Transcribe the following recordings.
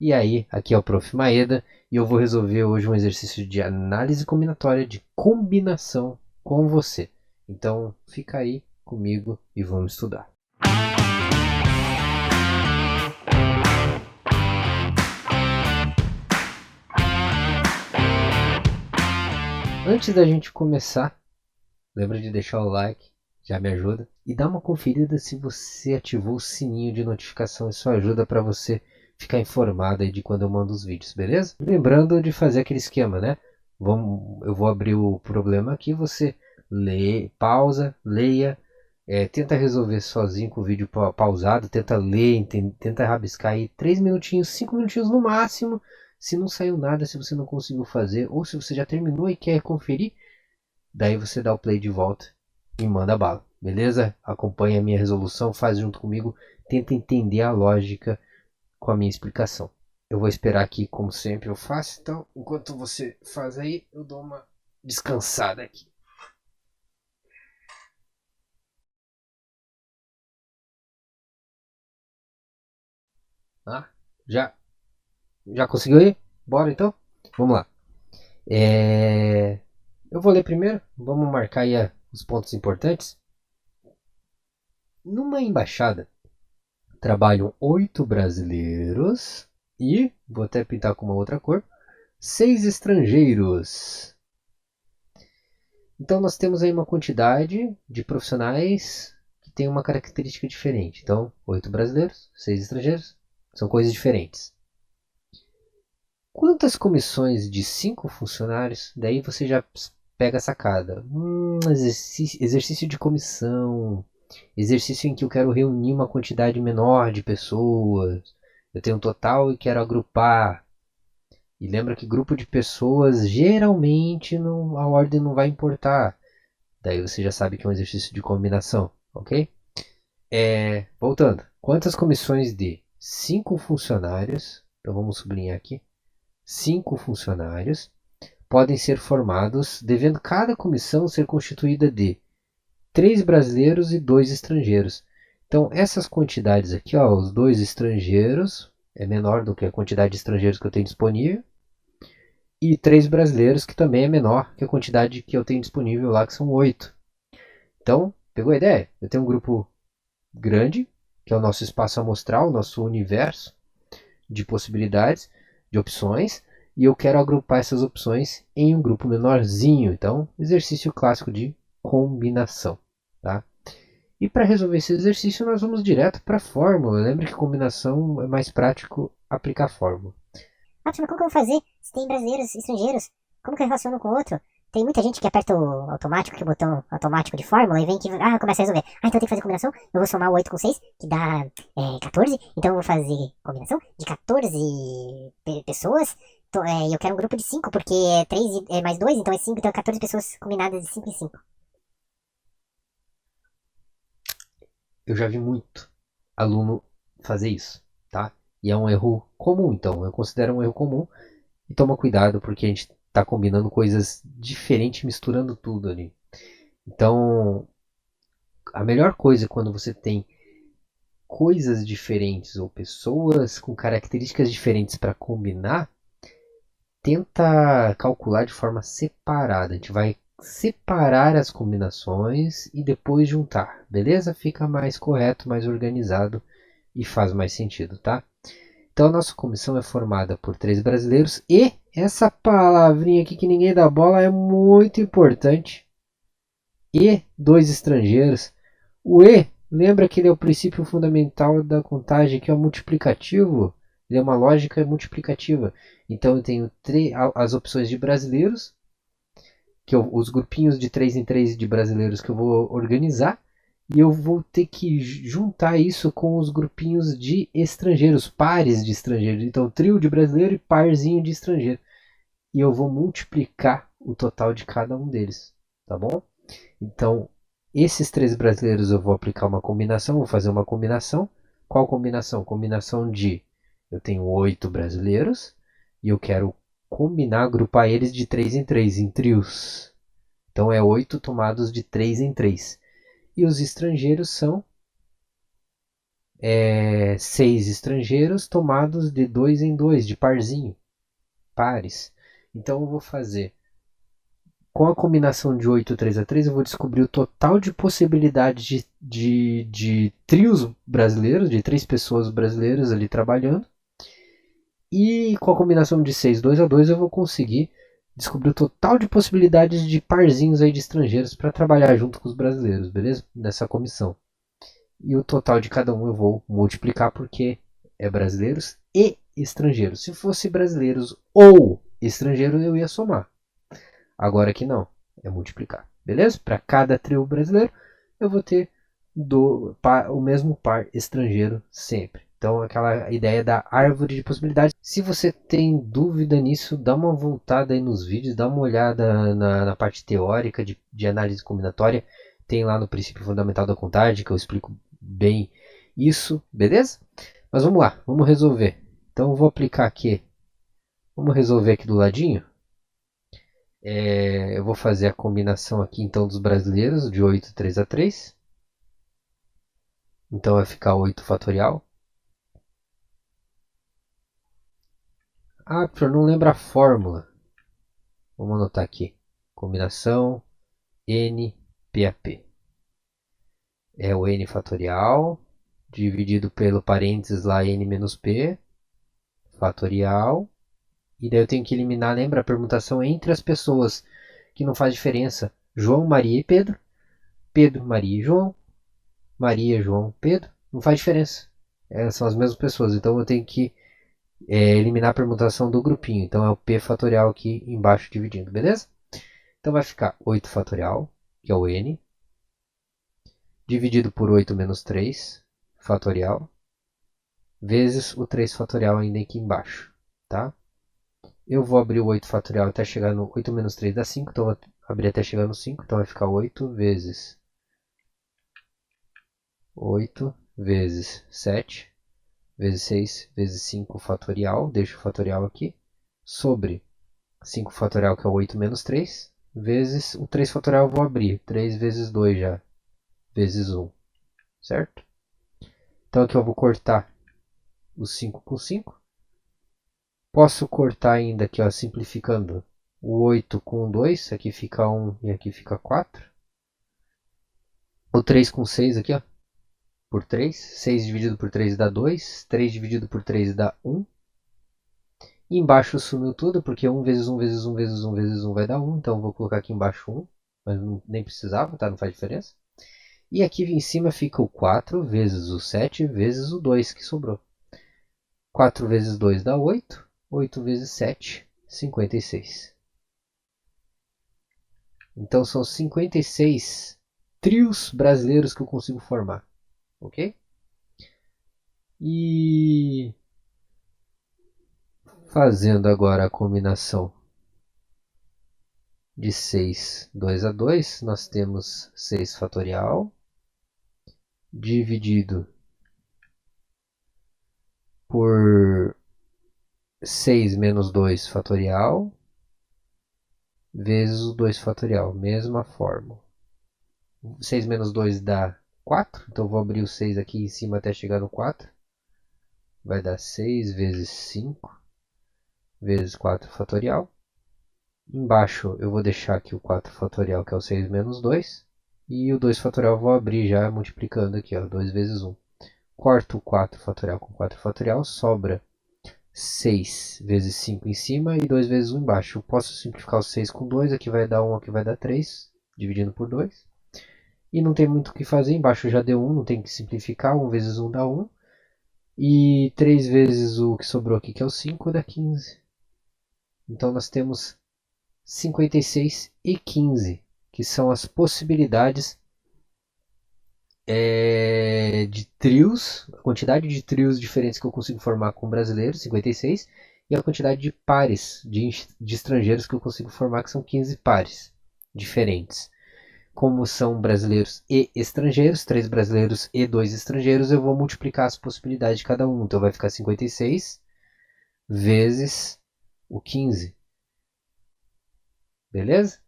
E aí, aqui é o Prof. Maeda e eu vou resolver hoje um exercício de análise combinatória de combinação com você. Então, fica aí comigo e vamos estudar. Antes da gente começar, lembra de deixar o like, já me ajuda, e dá uma conferida se você ativou o sininho de notificação, isso ajuda para você ficar informado aí de quando eu mando os vídeos, beleza? Lembrando de fazer aquele esquema, né? Eu vou abrir o problema aqui, você lê, pausa, leia, tenta resolver sozinho com o vídeo pausado, tenta ler, tenta rabiscar aí 3 minutinhos, 5 minutinhos no máximo. Se não saiu nada, se você não conseguiu fazer, ou se você já terminou e quer conferir, daí você dá o play de volta e manda bala, beleza? Acompanha a minha resolução, faz junto comigo, tenta entender a lógica com a minha explicação. Eu vou esperar aqui, como sempre eu faço, então enquanto você faz aí, eu dou uma descansada aqui. Ah, já, já conseguiu ir? Bora então? Vamos lá. Eu vou ler primeiro, vamos marcar aí os pontos importantes. Numa embaixada trabalham 8 brasileiros e, vou até pintar com uma outra cor, 6 estrangeiros. Então nós temos aí uma quantidade de profissionais que tem uma característica diferente. Então, 8 brasileiros, 6 estrangeiros, são coisas diferentes. Quantas comissões de 5 funcionários? Daí você já pega a sacada. Exercício de comissão. Exercício em que eu quero reunir uma quantidade menor de pessoas. Eu tenho um total e quero agrupar. E lembra que grupo de pessoas geralmente não, a ordem não vai importar. Daí você já sabe que é um exercício de combinação, ok? Voltando. Quantas comissões de 5 funcionários, então vamos sublinhar aqui, 5 funcionários podem ser formados, devendo cada comissão ser constituída de 3 brasileiros e 2 estrangeiros. Então essas quantidades aqui, ó, os 2 estrangeiros é menor do que a quantidade de estrangeiros que eu tenho disponível, e 3 brasileiros, que também é menor que a quantidade que eu tenho disponível lá, que são 8. Então, pegou a ideia? Eu tenho um grupo grande, que é o nosso espaço amostral, o nosso universo de possibilidades, de opções, e eu quero agrupar essas opções em um grupo menorzinho. Então, exercício clássico de combinação. Tá? E para resolver esse exercício, nós vamos direto para a fórmula. Lembra que combinação é mais prático aplicar a fórmula. Ah, mas como que eu vou fazer? Se tem brasileiros, estrangeiros, como que eu relaciono um com o outro? Tem muita gente que aperta o automático, que é o botão automático de fórmula, e vem que, começa a resolver. Ah, então eu tenho que fazer combinação, eu vou somar o 8 com 6, que dá 14, então eu vou fazer combinação de 14 pessoas, e eu quero um grupo de 5, porque é 3 mais 2, então é 5, então é 14 pessoas combinadas de 5 em 5. Eu já vi muito aluno fazer isso, tá? E é um erro comum, então. Eu considero um erro comum. E toma cuidado, porque a gente está combinando coisas diferentes, misturando tudo ali. Então, a melhor coisa é quando você tem coisas diferentes ou pessoas com características diferentes para combinar, tenta calcular de forma separada. A gente vai separar as combinações e depois juntar, beleza? Fica mais correto, mais organizado e faz mais sentido, tá? Então a nossa comissão é formada por 3 brasileiros e essa palavrinha aqui que ninguém dá bola é muito importante. E 2 estrangeiros. O E, lembra que ele é o princípio fundamental da contagem, que é o multiplicativo. Ele é uma lógica multiplicativa. Então eu tenho as opções de brasileiros, os grupinhos de 3 em 3 de brasileiros que eu vou organizar. E eu vou ter que juntar isso com os grupinhos de estrangeiros, pares de estrangeiros. Então, trio de brasileiro e parzinho de estrangeiro. E eu vou multiplicar o total de cada um deles, tá bom? Então, esses 3 brasileiros eu vou aplicar uma combinação, vou fazer uma combinação. Qual combinação? Combinação de eu tenho 8 brasileiros e eu quero combinar, agrupar eles de 3 em 3 em trios. Então é 8 tomados de 3 em 3. E os estrangeiros são 6 estrangeiros tomados de 2 em 2, de parzinho, pares. Então eu vou fazer, com a combinação de 8 3 a 3, eu vou descobrir o total de possibilidades de trios brasileiros, de 3 pessoas brasileiras ali trabalhando. E com a combinação de 6 2 a 2 eu vou conseguir descobrir o total de possibilidades de parzinhos aí de estrangeiros para trabalhar junto com os brasileiros, beleza? Nessa comissão. E o total de cada um eu vou multiplicar porque é brasileiros e estrangeiros. Se fosse brasileiros ou estrangeiros, eu ia somar. Agora aqui não, é multiplicar. Beleza? Para cada trio brasileiro, eu vou ter o mesmo par estrangeiro sempre. Então, aquela ideia da árvore de possibilidades. Se você tem dúvida nisso, dá uma voltada aí nos vídeos, dá uma olhada na parte teórica de análise combinatória. Tem lá no princípio fundamental da contagem, que eu explico bem isso, beleza? Mas vamos lá, vamos resolver. Então, eu vou aplicar aqui. Vamos resolver aqui do ladinho. Eu vou fazer a combinação aqui então dos brasileiros de 8 3 a 3. Então vai ficar 8 fatorial. Ah, professor, não lembra a fórmula. Vamos anotar aqui. Combinação NPAP. É o N fatorial dividido pelo parênteses lá N menos P fatorial. E daí eu tenho que eliminar, lembra, a permutação entre as pessoas, que não faz diferença. João, Maria e Pedro. Pedro, Maria e João. Maria, João, Pedro. Não faz diferença. São as mesmas pessoas. Então eu tenho que eliminar a permutação do grupinho. Então é o P fatorial aqui embaixo dividindo, beleza? Então vai ficar 8 fatorial, que é o N, dividido por 8 menos 3 fatorial, vezes o 3 fatorial ainda aqui embaixo, tá? Eu vou abrir o 8 fatorial até chegar no 8 menos 3 dá 5, então eu vou abrir até chegar no 5, então vai ficar 8 vezes 8 vezes 7 vezes 6 vezes 5 fatorial, deixo o fatorial aqui, sobre 5 fatorial, que é 8 menos 3, vezes o 3 fatorial eu vou abrir, 3 vezes 2 já, vezes 1, certo? Então aqui eu vou cortar o 5 com 5. Posso cortar ainda aqui, ó, simplificando, o 8 com 2, aqui fica 1 e aqui fica 4. O 3 com 6 aqui, ó, por 3. 6 dividido por 3 dá 2. 3 dividido por 3 dá 1. E embaixo sumiu tudo, porque 1 vezes 1 vezes 1 vezes 1 vezes 1 vai dar 1. Então eu vou colocar aqui embaixo 1. Mas nem precisava, tá? Não faz diferença. E aqui em cima fica o 4 vezes o 7 vezes o 2 que sobrou. 4 vezes 2 dá 8. 8 vezes 7, 56. Então são 56 trios brasileiros que eu consigo formar. Ok? E fazendo agora a combinação de 6, 2 a 2, nós temos 6 fatorial dividido por 6 menos 2 fatorial vezes o 2 fatorial, mesma fórmula. 6 menos 2 dá 4, então vou abrir o 6 aqui em cima até chegar no 4. Vai dar 6 vezes 5 vezes 4 fatorial. Embaixo eu vou deixar aqui o 4 fatorial, que é o 6 menos 2. E o 2 fatorial eu vou abrir já multiplicando aqui, ó, 2 vezes 1. Corto o 4 fatorial com 4 fatorial, sobra 6 vezes 5 em cima e 2 vezes 1 embaixo. Eu posso simplificar o 6 com 2, aqui vai dar 1, aqui vai dar 3, dividindo por 2. E não tem muito o que fazer, embaixo já deu 1, não tem que simplificar, 1 vezes 1 dá 1. E 3 vezes o que sobrou aqui, que é o 5, dá 15. Então nós temos 56 e 15, que são as possibilidades de trios, a quantidade de trios diferentes que eu consigo formar com brasileiros, 56, e a quantidade de pares de estrangeiros que eu consigo formar, que são 15 pares diferentes. Como são brasileiros e estrangeiros, 3 brasileiros e 2 estrangeiros, eu vou multiplicar as possibilidades de cada um. Então vai ficar 56 vezes o 15. Beleza?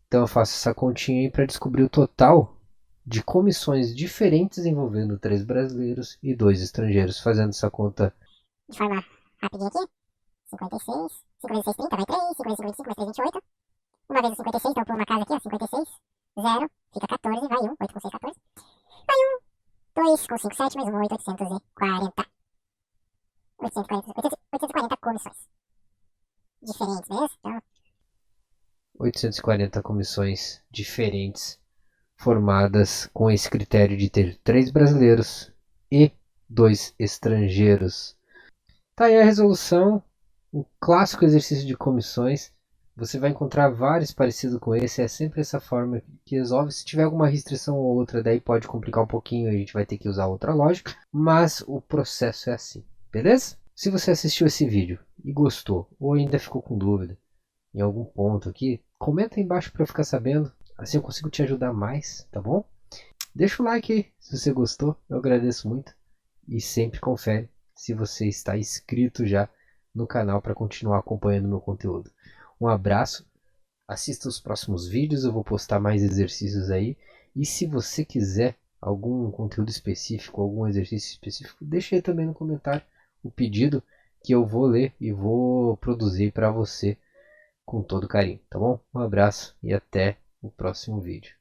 Então eu faço essa continha aí para descobrir o total de comissões diferentes envolvendo 3 brasileiros e 2 estrangeiros. Fazendo essa conta de forma rapidinha aqui. 56, 5 vezes 6, 30, vai 3, 5 vezes 5, 25, mais 3, 28. Uma vez o 56, então por uma casa aqui, ó, 56, 0, fica 14, vai 1, 8 com 6, 14. Vai 1, 2 com 5, 7, mais 1, 8, 840. 840 comissões. Diferentes, beleza? Então, 840 comissões diferentes, formadas com esse critério de ter 3 brasileiros e 2 estrangeiros. Tá aí a resolução, o clássico exercício de comissões. Você vai encontrar vários parecidos com esse, é sempre essa forma que resolve. Se tiver alguma restrição ou outra, daí pode complicar um pouquinho, a gente vai ter que usar outra lógica, mas o processo é assim, beleza? Se você assistiu esse vídeo e gostou, ou ainda ficou com dúvida em algum ponto aqui, comenta aí embaixo para eu ficar sabendo, assim eu consigo te ajudar mais, tá bom? Deixa o like aí se você gostou, eu agradeço muito, e sempre confere se você está inscrito já no canal para continuar acompanhando meu conteúdo. Um abraço, assista os próximos vídeos, eu vou postar mais exercícios aí. E se você quiser algum conteúdo específico, algum exercício específico, deixa aí também no comentário o pedido que eu vou ler e vou produzir para você com todo carinho, tá bom? Um abraço e até o próximo vídeo.